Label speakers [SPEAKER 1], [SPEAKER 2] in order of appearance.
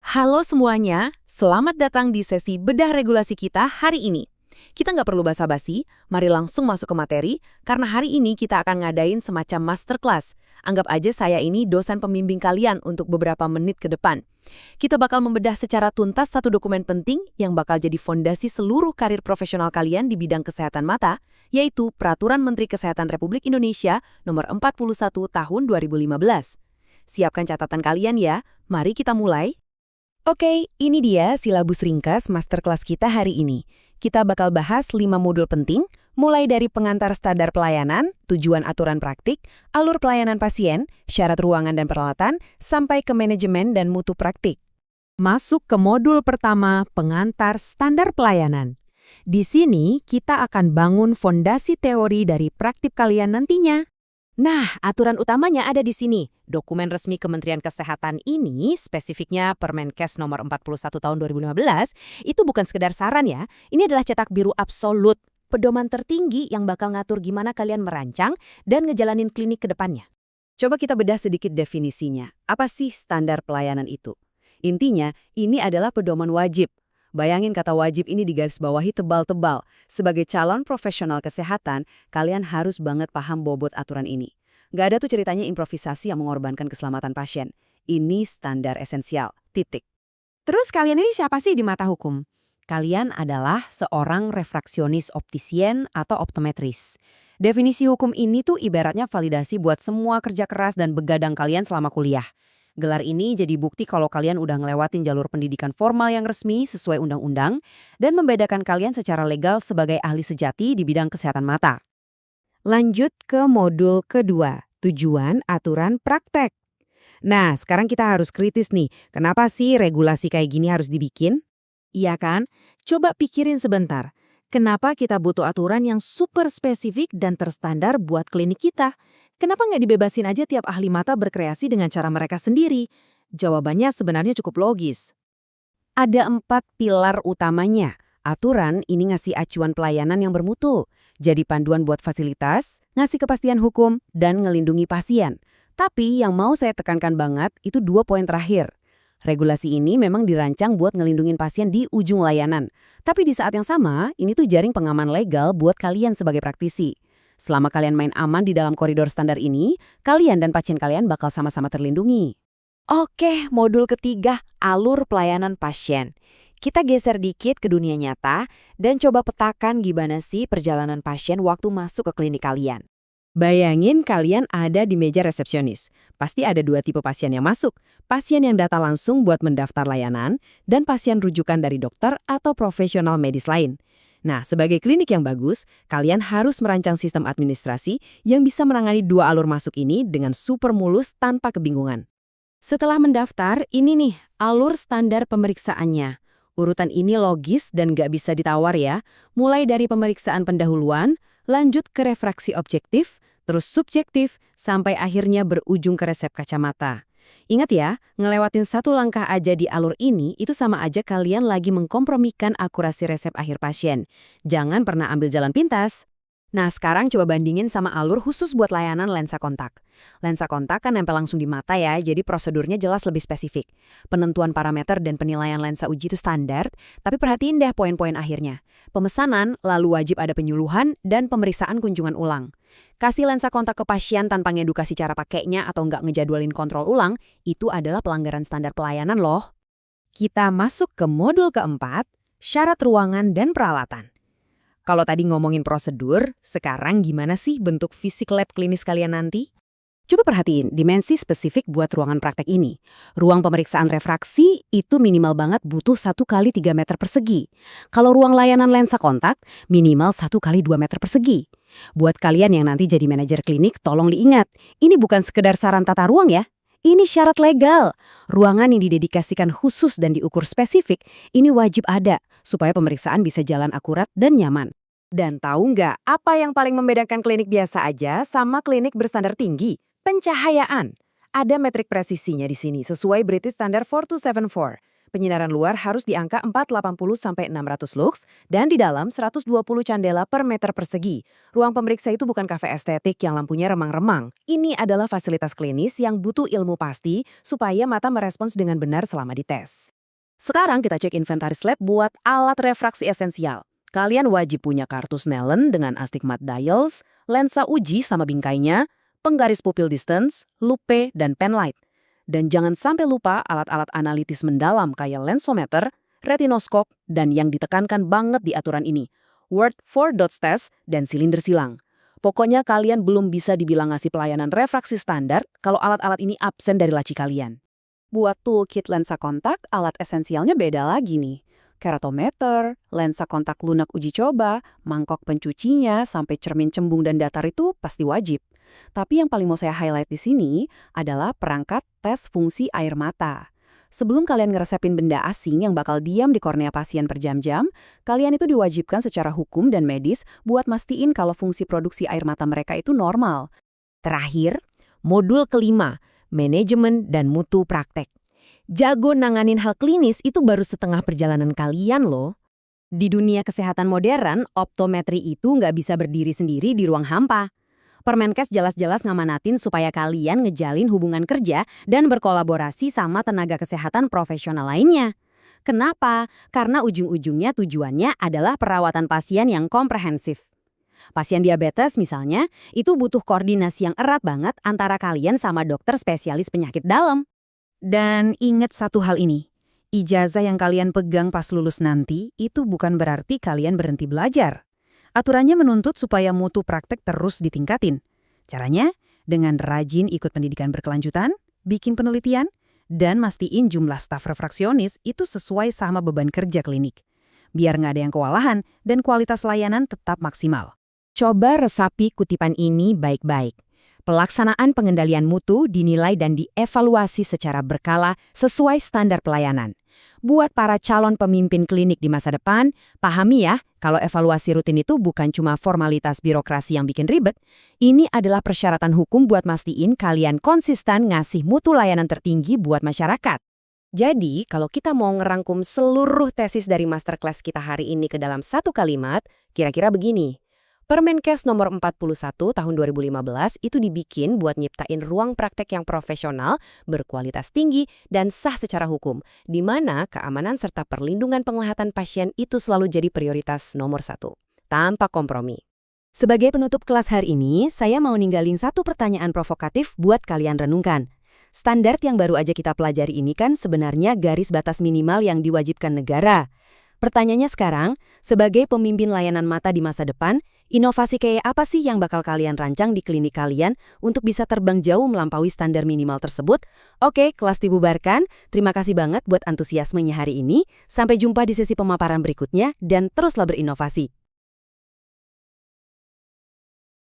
[SPEAKER 1] Halo semuanya, selamat datang di sesi bedah regulasi kita hari ini. Kita nggak perlu basa-basi, mari langsung masuk ke materi, karena hari ini kita akan ngadain semacam masterclass. Anggap aja saya ini dosen pembimbing kalian untuk beberapa menit ke depan. Kita bakal membedah secara tuntas satu dokumen penting yang bakal jadi fondasi seluruh karir profesional kalian di bidang kesehatan mata, yaitu Peraturan Menteri Kesehatan Republik Indonesia Nomor 41 Tahun 2015. Siapkan catatan kalian ya, mari kita mulai. Oke, ini dia silabus ringkas masterclass kita hari ini. Kita bakal bahas 5 modul penting, mulai dari pengantar standar pelayanan, tujuan aturan praktik, alur pelayanan pasien, syarat ruangan dan peralatan, sampai ke manajemen dan mutu praktik. Masuk ke modul pertama, pengantar standar pelayanan. Di sini kita akan bangun fondasi teori dari praktik kalian nantinya. Nah, aturan utamanya ada di sini. Dokumen resmi Kementerian Kesehatan ini, spesifiknya Permenkes nomor 41 tahun 2015, itu bukan sekedar saran ya. Ini adalah cetak biru absolut, pedoman tertinggi yang bakal ngatur gimana kalian merancang dan ngejalanin klinik ke depannya. Coba kita bedah sedikit definisinya. Apa sih standar pelayanan itu? Intinya, ini adalah pedoman wajib. Bayangin kata wajib ini digarisbawahi tebal-tebal. Sebagai calon profesional kesehatan, kalian harus banget paham bobot aturan ini. Nggak ada tuh ceritanya improvisasi yang mengorbankan keselamatan pasien. Ini standar esensial, titik. Terus kalian ini siapa sih di mata hukum? Kalian adalah seorang refraksionis optisien atau optometris. Definisi hukum ini tuh ibaratnya validasi buat semua kerja keras dan begadang kalian selama kuliah. Gelar ini jadi bukti kalau kalian udah ngelewatin jalur pendidikan formal yang resmi sesuai undang-undang dan membedakan kalian secara legal sebagai ahli sejati di bidang kesehatan mata. Lanjut ke modul kedua, tujuan aturan praktek. Nah, sekarang kita harus kritis nih, kenapa sih regulasi kayak gini harus dibikin? Iya kan? Coba pikirin sebentar. Kenapa kita butuh aturan yang super spesifik dan terstandar buat klinik kita? Kenapa nggak dibebasin aja tiap ahli mata berkreasi dengan cara mereka sendiri? Jawabannya sebenarnya cukup logis. Ada 4 pilar utamanya. Aturan ini ngasih acuan pelayanan yang bermutu, jadi panduan buat fasilitas, ngasih kepastian hukum, dan ngelindungi pasien. Tapi yang mau saya tekankan banget itu 2 poin terakhir. Regulasi ini memang dirancang buat ngelindungin pasien di ujung layanan. Tapi di saat yang sama, ini tuh jaring pengaman legal buat kalian sebagai praktisi. Selama kalian main aman di dalam koridor standar ini, kalian dan pasien kalian bakal sama-sama terlindungi. Oke, modul ketiga, alur pelayanan pasien. Kita geser dikit ke dunia nyata dan coba petakan gimana sih perjalanan pasien waktu masuk ke klinik kalian. Bayangin kalian ada di meja resepsionis. Pasti ada 2 tipe pasien yang masuk. Pasien yang datang langsung buat mendaftar layanan, dan pasien rujukan dari dokter atau profesional medis lain. Nah, sebagai klinik yang bagus, kalian harus merancang sistem administrasi yang bisa menangani 2 alur masuk ini dengan super mulus tanpa kebingungan. Setelah mendaftar, ini nih alur standar pemeriksaannya. Urutan ini logis dan nggak bisa ditawar ya. Mulai dari pemeriksaan pendahuluan, lanjut ke refraksi objektif, terus subjektif, sampai akhirnya berujung ke resep kacamata. Ingat ya, ngelewatin 1 langkah aja di alur ini, itu sama aja kalian lagi mengkompromikan akurasi resep akhir pasien. Jangan pernah ambil jalan pintas. Nah, sekarang coba bandingin sama alur khusus buat layanan lensa kontak. Lensa kontak kan nempel langsung di mata ya, jadi prosedurnya jelas lebih spesifik. Penentuan parameter dan penilaian lensa uji itu standar, tapi perhatiin deh poin-poin akhirnya. Pemesanan, lalu wajib ada penyuluhan, dan pemeriksaan kunjungan ulang. Kasih lensa kontak ke pasien tanpa ngedukasi cara pakainya atau nggak ngejadwalin kontrol ulang, itu adalah pelanggaran standar pelayanan loh. Kita masuk ke modul keempat, syarat ruangan dan peralatan. Kalau tadi ngomongin prosedur, sekarang gimana sih bentuk fisik lab klinis kalian nanti? Coba perhatiin dimensi spesifik buat ruangan praktek ini. Ruang pemeriksaan refraksi itu minimal banget butuh 1 kali 3 meter persegi. Kalau ruang layanan lensa kontak, minimal 1 kali 2 meter persegi. Buat kalian yang nanti jadi manajer klinik, tolong diingat, ini bukan sekedar saran tata ruang ya. Ini syarat legal. Ruangan yang didedikasikan khusus dan diukur spesifik, ini wajib ada, supaya pemeriksaan bisa jalan akurat dan nyaman. Dan tahu nggak apa yang paling membedakan klinik biasa aja sama klinik berstandar tinggi? Pencahayaan. Ada metrik presisinya di sini sesuai British Standard 4274. Penyinaran luar harus di angka 480-600 lux dan di dalam 120 candela per meter persegi. Ruang pemeriksa itu bukan kafe estetik yang lampunya remang-remang. Ini adalah fasilitas klinis yang butuh ilmu pasti supaya mata merespons dengan benar selama dites. Sekarang kita cek inventaris lab buat alat refraksi esensial. Kalian wajib punya kartu Snellen dengan astigmat dials, lensa uji sama bingkainya, penggaris pupil distance, lupe, dan penlight. Dan jangan sampai lupa alat-alat analitis mendalam kayak lensometer, retinoskop, dan yang ditekankan banget di aturan ini, Word 4 dots test dan silinder silang. Pokoknya kalian belum bisa dibilang ngasih pelayanan refraksi standar kalau alat-alat ini absen dari laci kalian.
[SPEAKER 2] Buat toolkit lensa kontak, alat esensialnya beda lagi nih. Keratometer, lensa kontak lunak uji coba, mangkok pencucinya, sampai cermin cembung dan datar itu pasti wajib. Tapi yang paling mau saya highlight di sini adalah perangkat tes fungsi air mata. Sebelum kalian ngeresepin benda asing yang bakal diam di kornea pasien per jam-jam, kalian itu diwajibkan secara hukum dan medis buat mastiin kalau fungsi produksi air mata mereka itu normal.
[SPEAKER 1] Terakhir, modul kelima, manajemen dan mutu praktek. Jago nanganin hal klinis itu baru setengah perjalanan kalian loh. Di dunia kesehatan modern, optometri itu nggak bisa berdiri sendiri di ruang hampa. Permenkes jelas-jelas ngamanatin supaya kalian ngejalin hubungan kerja dan berkolaborasi sama tenaga kesehatan profesional lainnya. Kenapa? Karena ujung-ujungnya tujuannya adalah perawatan pasien yang komprehensif. Pasien diabetes misalnya, itu butuh koordinasi yang erat banget antara kalian sama dokter spesialis penyakit dalam. Dan ingat satu hal ini, ijazah yang kalian pegang pas lulus nanti itu bukan berarti kalian berhenti belajar. Aturannya menuntut supaya mutu praktek terus ditingkatin. Caranya, dengan rajin ikut pendidikan berkelanjutan, bikin penelitian, dan mastiin jumlah staf refraksionis itu sesuai sama beban kerja klinik. Biar nggak ada yang kewalahan dan kualitas layanan tetap maksimal. Coba resapi kutipan ini baik-baik. Pelaksanaan pengendalian mutu dinilai dan dievaluasi secara berkala sesuai standar pelayanan. Buat para calon pemimpin klinik di masa depan, pahami ya, kalau evaluasi rutin itu bukan cuma formalitas birokrasi yang bikin ribet, ini adalah persyaratan hukum buat mastiin kalian konsisten ngasih mutu layanan tertinggi buat masyarakat. Jadi, kalau kita mau ngerangkum seluruh tesis dari masterclass kita hari ini ke dalam satu kalimat, kira-kira begini. Permenkes nomor 41 tahun 2015 itu dibikin buat nyiptain ruang praktek yang profesional, berkualitas tinggi, dan sah secara hukum, di mana keamanan serta perlindungan penglihatan pasien itu selalu jadi prioritas nomor satu, tanpa kompromi. Sebagai penutup kelas hari ini, saya mau ninggalin satu pertanyaan provokatif buat kalian renungkan. Standar yang baru aja kita pelajari ini kan sebenarnya garis batas minimal yang diwajibkan negara. Pertanyaannya sekarang, sebagai pemimpin layanan mata di masa depan, inovasi kayak apa sih yang bakal kalian rancang di klinik kalian untuk bisa terbang jauh melampaui standar minimal tersebut? Oke, kelas dibubarkan. Terima kasih banget buat antusiasmenya hari ini. Sampai jumpa di sesi pemaparan berikutnya dan teruslah berinovasi.